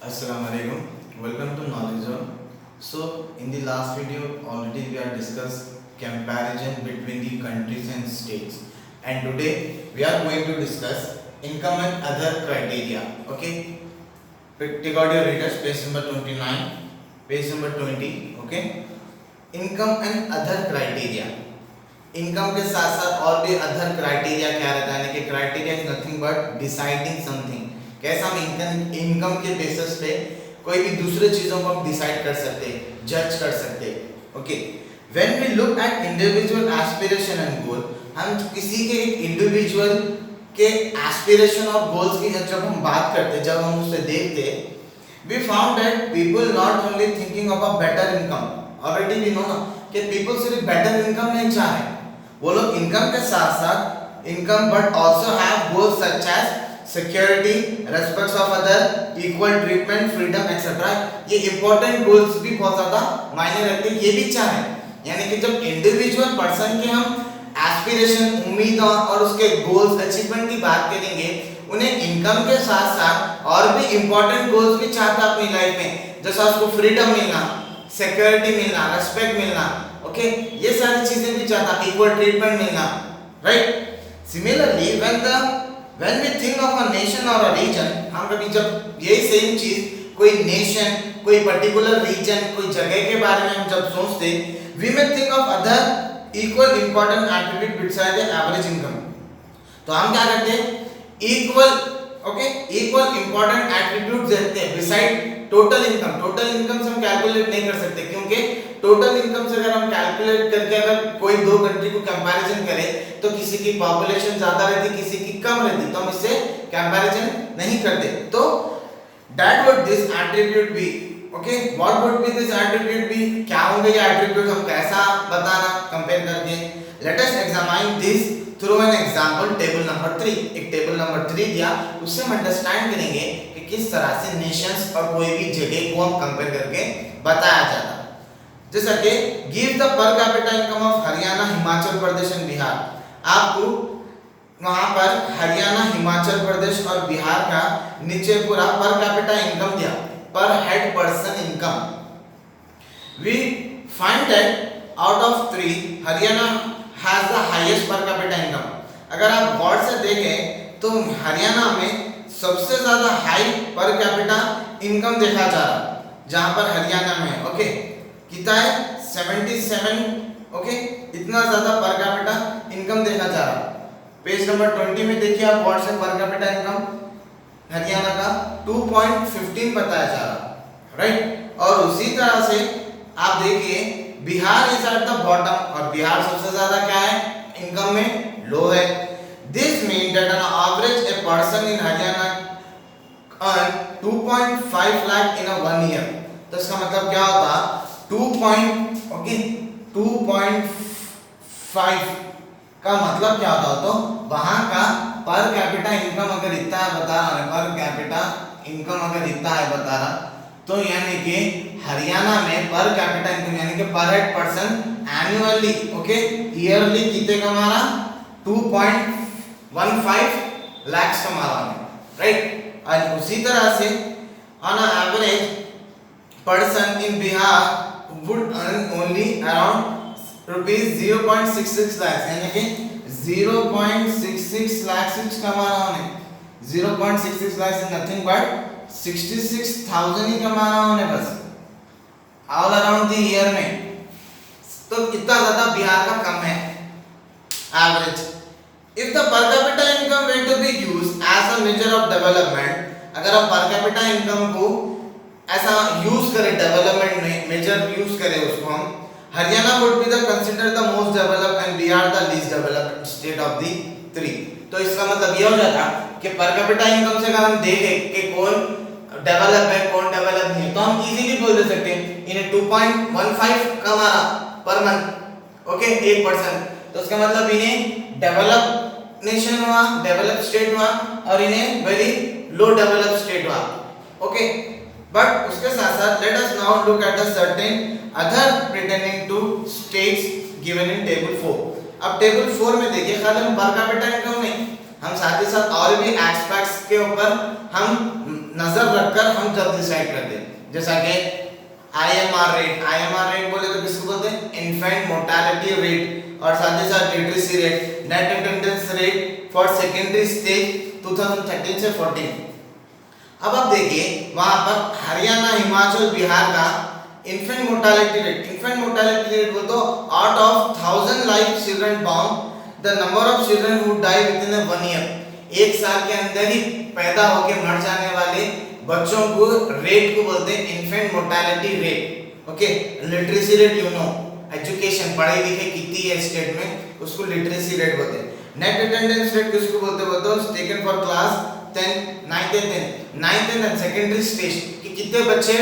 Assalamu alaikum. Welcome to Knowledge Zone. So, in the last video, already we have discussed comparison between the countries and states, and today we are going to discuss income and other criteria. Okay, take out your readers, page number 29, page number 20. Okay, income and other criteria. Income के साथ साथ और भी other criteria क्या रहता है, यानी कि criteria is nothing but deciding something. कैसा हम इनकम के बेसिस पे कोई भी दूसरे चीजों को हम डिसाइड कर सकते हैं, जज कर सकते हैं। Okay, when we look at individual aspiration and goal, हम किसी के एक इंडिविजुअल के एस्पिरेशन और गोल्स की जब हम बात करते हैं, जब हम उसे देखते हैं, we found that people not only thinking of a better income. Already we know ना कि पीपल सिर्फ बेटर इनकम नहीं चाह रहे, वो लोग इनकम के साथ साथ income but also have goals such as security, respect of other, equal treatment, freedom etcetera. ये इंपॉर्टेंट गोल्स भी बहुत ज्यादा मायने रखते हैं, ये भी चाहे। यानी कि जब इंडिविजुअल पर्सन के हम एस्पिरेशन, उम्मीद और उसके गोल्स अचीवमेंट की बात करेंगे, उन्हें इनकम के साथ साथ और भी इंपॉर्टेंट गोल्स भी चाहता अपनी लाइफ में, जैसा उसको फ्रीडम मिलना, सिक्योरिटी मिलना, रेस्पेक्ट मिलना। ओके, ये सारी चीजें भी चाहता, इक्वल ट्रीटमेंट मिलना, right. Similarly when we think of a nation और अ रीजन, हम कभी जब यही सेम चीज कोई नेशन, कोई पर्टिकुलर रीजन, कोई जगह के बारे में हम जब सोचते, we may think of other equal important attribute beside the average income. तो हम क्या करते हैं, इक्वल इंपॉर्टेंट एट्रीब्यूट देखते हैं beside total income. Total income से हम कैलकुलेट नहीं कर सकते, क्योंकि टोटल इनकम से अगर हम कैलकुलेट करके अगर कोई दो कंट्री को कंपैरिजन करें तो किसी की पॉपुलेशन ज्यादा रहती, किसी की कम रहती, तो हम इससे कंपैरिजन नहीं करते। तो that would this attribute be, okay, what would be this attribute be, क्या होंगे ये एट्रीब्यूट, हम कैसा बताना कंपेयर करके। Let us examine this through an example table number 3। एक टेबल नंबर 3 दिया, उससे हम अंडरस्टैंड करेंगे कि किस तरह से नेशंस और कोई भी जगह को हम कंपेयर करके बताया जाता है। जैसा कि गिव द पर capita income of Haryana, Himachal Pradesh and Bihar. आपको वहां पर हरियाणा, हिमाचल प्रदेश और बिहार का नीचे पूरा पर कैपिटा इनकम दिया, per head person income. We find that out of 3 Haryana has the highest per capita income. अगर आप गौर से देखें तो हरियाणा में सबसे ज्यादा हाई पर कैपिटा इनकम देखा जा रहा, जहां पर हरियाणा में ओके कितना है 77, ओके, इतना ज्यादा पर कैपिटा इनकम देखा जा रहा। पेज नंबर 20 में देखिए आप, गौर से पर कैपिटा इनकम हरियाणा का 2.15 बताया जा रहा, राइट। और उसी तरह से आप देखिए Bihar is at the bottom, और बिहार सबसे ज्यादा क्या है इनकम में, लो है। This mean that on average a person in Haryana earn 2.5 lakh in a 1 year. तो इसका मतलब क्या होता, 2.5 का मतलब क्या होता, तो वहां का पर कैपिटा इनकम अगर इतना है बता रहा है, पर कैपिटा इनकम अगर इतना है बता रहा, तो यानी कि हरियाणा में पर कैपिटा इनकम यानी कि पर head person annually, okay, yearly कितने कमा रहा, 2.15 लाख कमा रहा है, राइट। और उसी तरह से on average person in Bihar would earn only around rupees 0.66 lakhs, यानी कि 0.66 लाख कुछ कमा रहा हूँ, 0.66 लाख is nothing but 66,000 ही कमा रहा हूँ बस ऑल अराउंड द ईयर में। तो इतना ज्यादा बिहार का कम है average. If the per capita income were to be used as a measure of development, अगर हम per capita income को ऐसा यूज करें, डेवलपमेंट में मेजर यूज करें उसको हम, Haryana would be the consider the most developed and Bihar the least developed state of the 3। तो इसका मतलब ये हो जाता कि पर कैपिटा इनकम से अगर हम देखें कि कौन डेवलप है कौन डेवलप नहीं है, तो हम इजीली बोल दे सकते हैं इन्हें 2.15 कमा रहा पर मंथ, ओके, एक पर्सन। तो इसका मतलब इन्हें डेवलप नेशन हुआ, डेवलप स्टेट हुआ, और इन्हें वेरी लो डेवलप स्टेट हुआ, ओके। बट उसके साथ साथ let us now look at the certain other pertaining to states given in table 4। अब टेबल 4 में देखिए खाली हम पर कैपिटा इनकम नहीं, हम साथ ही साथ और भी एस्पेक्ट्स के ऊपर हम नजर रखकर हम जब डिसाइड करते हैं। जैसा कि IMR रेट बोले तो किसको बोलते हैं? इन्फेंट मोर्टेलिटी रेट, और साथ ही साथ literacy rate, net attendance rate for secondary stage 2013 से 14। अब आप देखिए वहां पर हरियाणा, हिमाचल, बिहार का इन्फेंट मोर्टेलिटी रेट बोल तो out of 1000 live children born the number of children who die within 1 year, एक साल के अंदर ही पैदा होकर मर जाने वाले बच्चों को रेट को बोलते हैं infant mortality rate. Okay, literacy rate you know, education पढ़े लिखे कितनी है स्टेट में, उसको लिटरेसी रेट बोलते हैं। नेट अटेंडेंस रेट किसको बोलते हैं? Taken for class 10 9th and secondary stage कि कितने बच्चे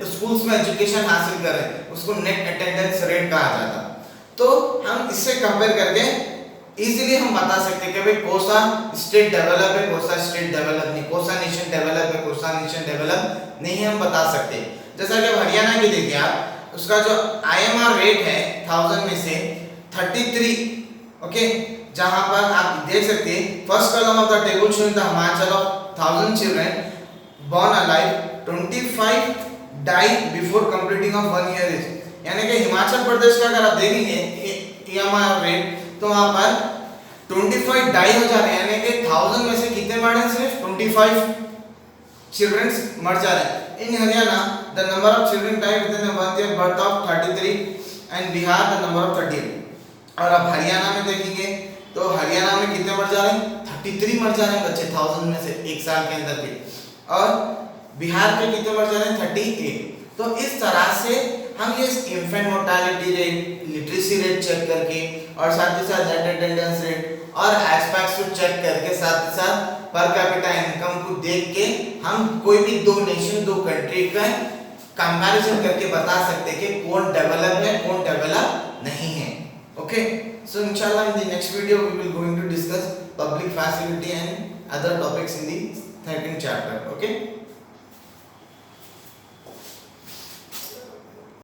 स्कूल्स में एजुकेशन हासिल कर रहे हैं, उसको नेट अटेंडेंस रेट कहा जाता। तो हम इससे कंपेयर करके इजीली हम बता सकते हैं कि भाई कौन सा स्टेट डेवलप है, कौन सा स्टेट डेवलप नहीं, कौन सा नेशन डेवलप है, कौन सा नेशन डेवलप नहीं है, हम बता सकते हैं। जैसा कि हरियाणा की देखिए आप, उसका जो IMR रेट है 1000 में से 33, ओके, जहां पर आप देख सकते हैं first column of the table showing the Himachal of 1000 children born alive 25 die before completing of 1 year age, यानी कि हिमाचल प्रदेश का अगर आप देखेंगे IMR रेट तो वहां पर 25 डाई हो जा रहे हैं, यानी कि 1000 में से कितने मर रहे हैं? सिर्फ 25 चिल्ड्रंस मर जा रहे हैं। In Haryana the number of children die within 1 year birth of 33 and Bihar the number of 38। और अब हरियाणा में देखेंगे तो हरियाणा में कितने मर जा रहे हैं? 33 मर जा रहे हैं बच्चे 1000 में से एक साल के अंदर के, और बिहार में कितने मर जा रहे हैं? 38। तो इस तरह से हम ये infant mortality rate, literacy rate check करके और साथ ही साथ नेट अटेंडेंस रेट और एस्पेक्ट्स को चेक करके साथ ही साथ पर कैपिटा इनकम को देख के हम कोई भी दो नेशन, दो कंट्री का कंपैरिजन करके बता सकते हैं कि कौन डेवलप है, कौन डेवलप नहीं है। Okay, so inshallah in the next video we will going to discuss public facility and other topics in the second chapter. Okay.